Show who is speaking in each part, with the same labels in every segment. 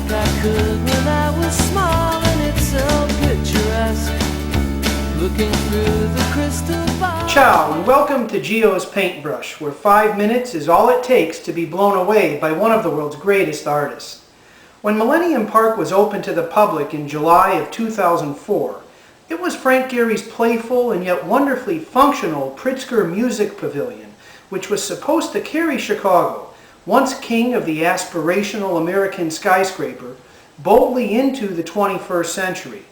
Speaker 1: like I could when I was small, and it's so picturesque, looking through the crystal ball.
Speaker 2: Ciao, and welcome to Gio's Paintbrush, where 5 minutes is all it takes to be blown away by one of the world's greatest artists. When Millennium Park was opened to the public in July of 2004, it was Frank Gehry's playful and yet wonderfully functional Picturesque music pavilion, which was supposed to carry Chicago, once king of the aspirational American skyscraper, boldly into the 21st century,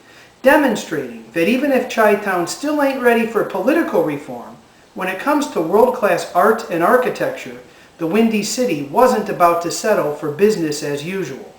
Speaker 2: demonstrating that even if Chi-Town still ain't ready for political reform, when it comes to world-class art and architecture, the Windy City wasn't about to settle for business as usual.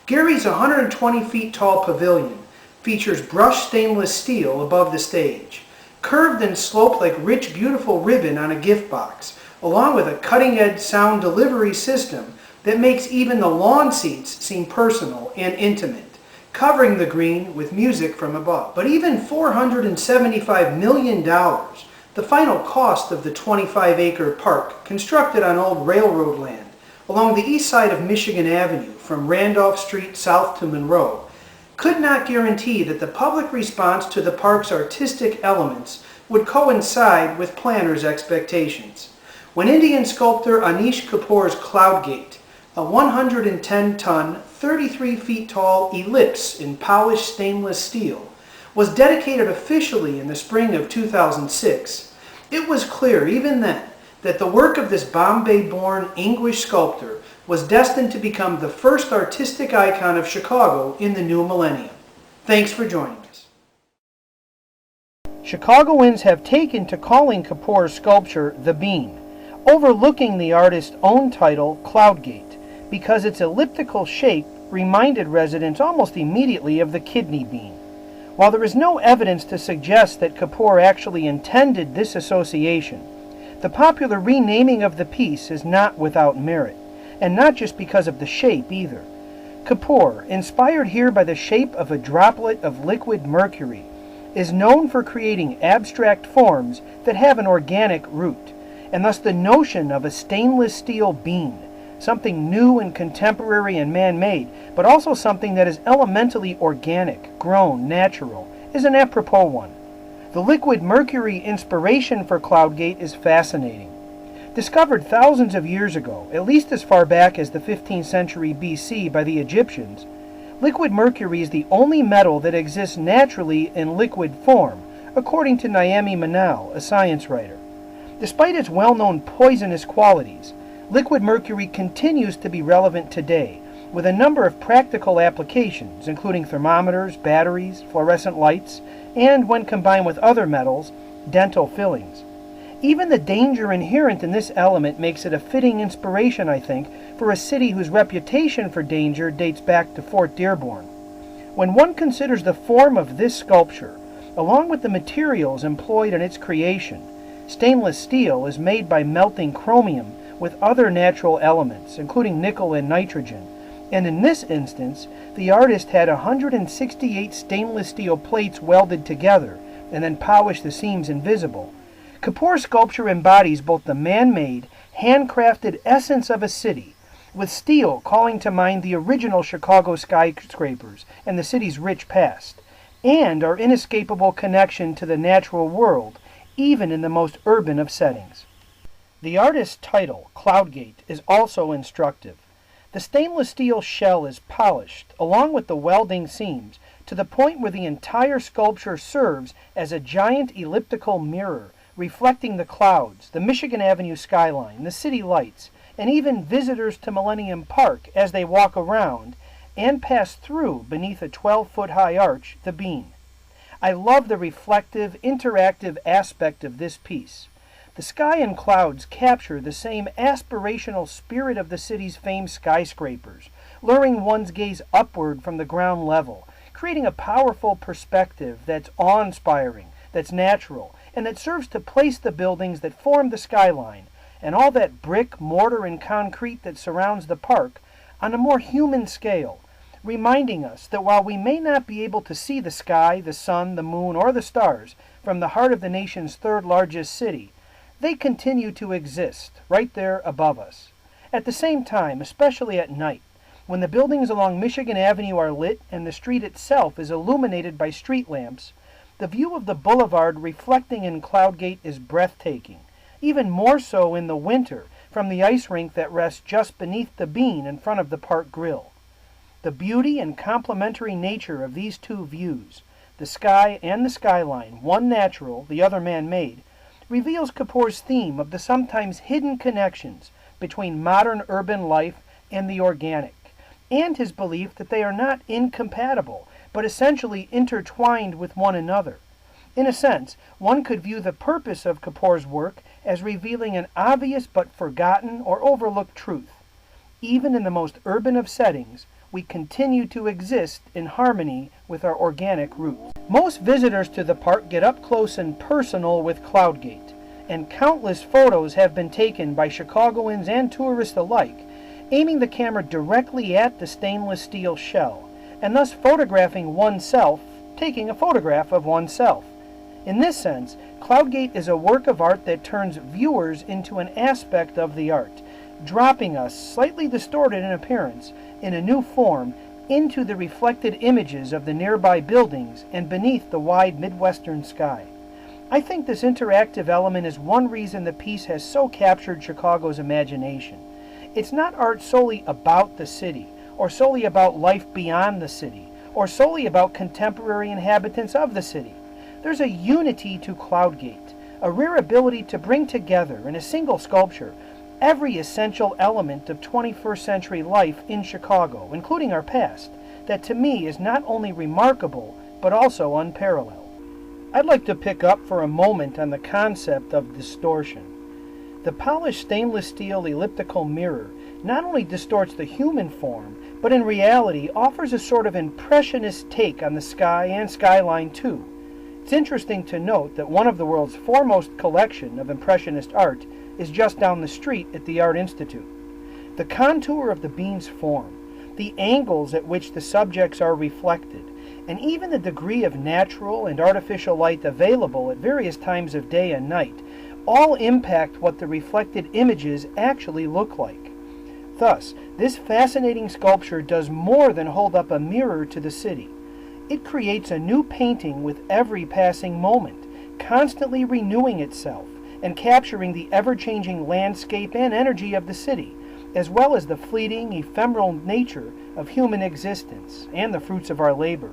Speaker 2: Gehry's 120 feet tall pavilion features brushed stainless steel above the stage, curved and sloped like rich, beautiful ribbon on a gift box, along with a cutting-edge sound delivery system that makes even the lawn seats seem personal and intimate, covering the green with music from above. But even $475 million, the final cost of the 25-acre park constructed on old railroad land along the east side of Michigan Avenue from Randolph Street south to Monroe, could not guarantee that the public response to the park's artistic elements would coincide with planners' expectations. When Indian sculptor Anish Kapoor's Cloudgate, a 110-ton, 33 feet tall ellipse in polished stainless steel, was dedicated officially in the spring of 2006, it was clear even then that the work of this Bombay-born English sculptor was destined to become the first artistic icon of Chicago in the new millennium. Thanks for joining us. Chicagoans have taken to calling Kapoor's sculpture the Bean, overlooking the artist's own title, Cloudgate, because its elliptical shape reminded residents almost immediately of the kidney bean. While there is no evidence to suggest that Kapoor actually intended this association, the popular renaming of the piece is not without merit, and not just because of the shape either. Kapoor, inspired here by the shape of a droplet of liquid mercury, is known for creating abstract forms that have an organic root, and thus the notion of a stainless steel bean, something new and contemporary and man-made, but also something that is elementally organic, grown, natural, is an apropos one. The liquid mercury inspiration for Cloudgate is fascinating. Discovered thousands of years ago, at least as far back as the 15th century BC by the Egyptians, liquid mercury is the only metal that exists naturally in liquid form, according to Naomi Manal, a science writer. Despite its well-known poisonous qualities, liquid mercury continues to be relevant today, with a number of practical applications, including thermometers, batteries, fluorescent lights, and, when combined with other metals, dental fillings. Even the danger inherent in this element makes it a fitting inspiration, I think, for a city whose reputation for danger dates back to Fort Dearborn. When one considers the form of this sculpture, along with the materials employed in its creation, stainless steel is made by melting chromium with other natural elements, including nickel and nitrogen, and in this instance, the artist had 168 stainless steel plates welded together and then polished the seams invisible. Kapoor's sculpture embodies both the man-made, handcrafted essence of a city, with steel calling to mind the original Chicago skyscrapers and the city's rich past, and our inescapable connection to the natural world, even in the most urban of settings. The artist's title, Cloudgate, is also instructive. The stainless steel shell is polished, along with the welding seams, to the point where the entire sculpture serves as a giant elliptical mirror, reflecting the clouds, the Michigan Avenue skyline, the city lights, and even visitors to Millennium Park as they walk around and pass through beneath a 12-foot-high arch, the Bean. I love the reflective, interactive aspect of this piece. The sky and clouds capture the same aspirational spirit of the city's famed skyscrapers, luring one's gaze upward from the ground level, creating a powerful perspective that's awe-inspiring, that's natural, and that serves to place the buildings that form the skyline, and all that brick, mortar, and concrete that surrounds the park on a more human scale, reminding us that while we may not be able to see the sky, the sun, the moon, or the stars from the heart of the nation's third largest city, they continue to exist right there above us. At the same time, especially at night, When the buildings along Michigan Avenue are lit and the street itself is illuminated by street lamps, the view of the boulevard reflecting in Cloudgate is breathtaking, even more so in the winter from the ice rink that rests just beneath the bean in front of the park grill. The beauty and complementary nature of these two views, the sky and the skyline, one natural, the other man-made, reveals Kapoor's theme of the sometimes hidden connections between modern urban life and the organic, and his belief that they are not incompatible, but essentially intertwined with one another. In a sense, one could view the purpose of Kapoor's work as revealing an obvious but forgotten or overlooked truth. Even in the most urban of settings, we continue to exist in harmony with our organic roots. Most visitors to the park get up close and personal with Cloudgate, and countless photos have been taken by Chicagoans and tourists alike, aiming the camera directly at the stainless steel shell, and thus photographing oneself, taking a photograph of oneself. In this sense, Cloudgate is a work of art that turns viewers into an aspect of the art, dropping us, slightly distorted in appearance, in a new form, into the reflected images of the nearby buildings and beneath the wide Midwestern sky. I think this interactive element is one reason the piece has so captured Chicago's imagination. It's not art solely about the city, or solely about life beyond the city, or solely about contemporary inhabitants of the city. There's a unity to Cloudgate, a rare ability to bring together in a single sculpture every essential element of 21st century life in Chicago, including our past, that to me is not only remarkable, but also unparalleled. I'd like to pick up for a moment on the concept of distortion. The polished stainless steel elliptical mirror not only distorts the human form, but in reality offers a sort of impressionist take on the sky and skyline too. It's interesting to note that one of the world's foremost collection of impressionist art is just down the street at the Art Institute. The contour of the bean's form, the angles at which the subjects are reflected, and even the degree of natural and artificial light available at various times of day and night all impact what the reflected images actually look like. Thus, this fascinating sculpture does more than hold up a mirror to the city. It creates a new painting with every passing moment, constantly renewing itself and capturing the ever-changing landscape and energy of the city, as well as the fleeting, ephemeral nature of human existence and the fruits of our labor.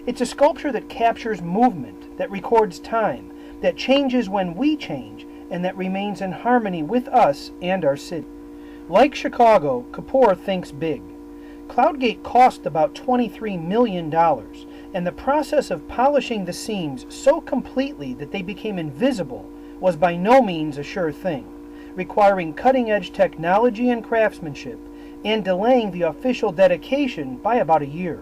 Speaker 2: It's a sculpture that captures movement, that records time, that changes when we change, and that remains in harmony with us and our city. Like Chicago, Kapoor thinks big. Cloudgate cost about $23 million, and the process of polishing the seams so completely that they became invisible was by no means a sure thing, requiring cutting-edge technology and craftsmanship, and delaying the official dedication by about a year.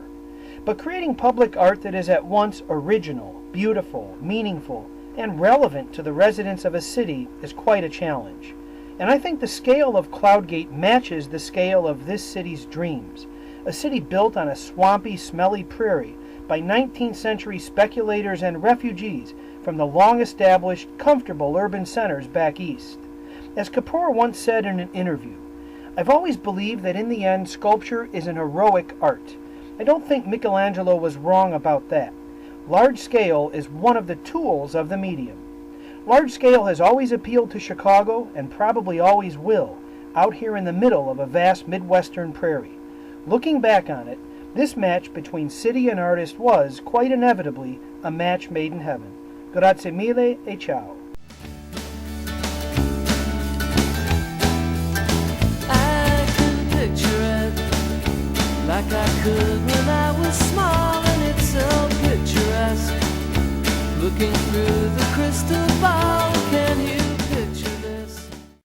Speaker 2: But creating public art that is at once original, beautiful, meaningful, and relevant to the residents of a city is quite a challenge. And I think the scale of Cloudgate matches the scale of this city's dreams, a city built on a swampy, smelly prairie by 19th century speculators and refugees from the long-established, comfortable urban centers back east. As Kapoor once said in an interview, "I've always believed that in the end sculpture is an heroic art. I don't think Michelangelo was wrong about that. Large scale is one of the tools of the medium." Large scale has always appealed to Chicago, and probably always will, out here in the middle of a vast Midwestern prairie. Looking back on it, this match between city and artist was, quite inevitably, a match made in heaven. Grazie mille e ciao.
Speaker 1: I can picture it like I could